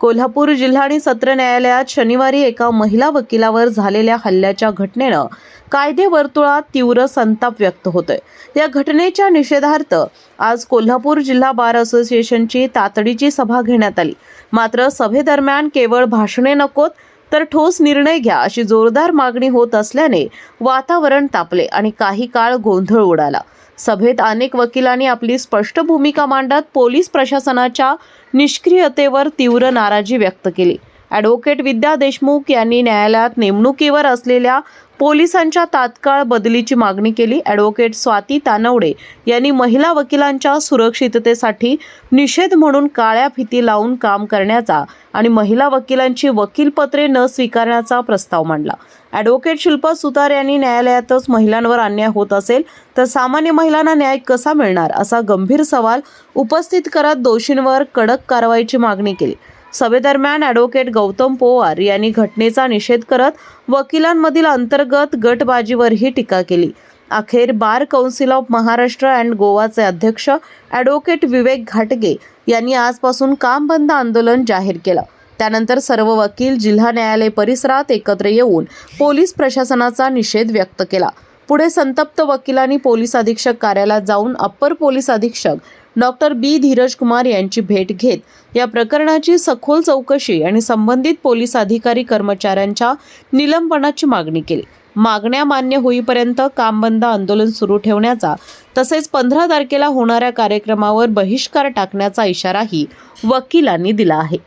कोल्हापूर जिल्हा आणि सत्र न्यायालयात शनिवारी एका महिला वकिलावर झालेल्या हल्ल्याच्या घटनेनं कायदे वर्तुळात तीव्र संताप व्यक्त होतोय। या घटनेच्या निषेधार्थ आज कोल्हापूर जिल्हा बार असोसिएशनची तातडीची सभा घेण्यात आली। मात्र सभेदरम्यान केवळ भाषणे नकोत तर ठोस निर्णय घ्या अशी जोरदार मागणी होत असल्याने वातावरण तापले आणि काही काळ गोंधळ उडाला। सभेत अनेक वकिलांनी आपली स्पष्ट भूमिका मांडत पोलीस प्रशासनाच्या निष्क्रियतेवर तीव्र नाराजी व्यक्त केली। ॲडव्होकेट विद्या देशमुख यांनी न्यायालयात नेमणुकीवर असलेल्या पोलिसांच्या तात्काळ बदलीची मागणी केली। ॲडव्होकेट स्वाती तानवडे यांनी महिला वकिलांच्या सुरक्षिततेसाठी निषेध म्हणून काळ्या फिती लावून काम करण्याचा आणि महिला वकिलांची वकीलपत्रे न स्वीकारण्याचा प्रस्ताव मांडला। ॲडव्होकेट शिल्पा सुतार यांनी न्यायालयातच महिलांवर अन्याय होत असेल तर सामान्य महिलांना न्याय कसा मिळणार असा गंभीर सवाल उपस्थित करत दोषींवर कडक कारवाईची मागणी केली। सभेदरम्यान ॲडव्होकेट गौतम पोवार यांनी घटनेचा निषेध करत वकिलांमधील अंतर्गत गटबाजीवरही टीका केली। अखेर bar council of Maharashtra and गोवाचे अध्यक्ष ॲडव्होकेट विवेक घाटगे यांनी आजपासून काम बंद आंदोलन जाहीर केलं। त्यानंतर सर्व वकील जिल्हा न्यायालय परिसरात एकत्र येऊन पोलीस प्रशासनाचा निषेध व्यक्त केला। पुढे संतप्त वकिलांनी पोलीस अधीक्षक कार्यालयात जाऊन अप्पर पोलीस अधीक्षक डॉक्टर बी धीरज कुमार यांची भेट घेत या प्रकरणाची सखोल चौकशी आणि संबंधित पोलीस अधिकारी कर्मचाऱ्यांच्या निलंबनाची मागणी केली। मागण्या मान्य होईपर्यंत काम बंद आंदोलन सुरू ठेवण्याचा तसेच 15 तारखेला होणाऱ्या कार्यक्रमावर बहिष्कार टाकण्याचा इशाराही वकिलांनी दिला आहे।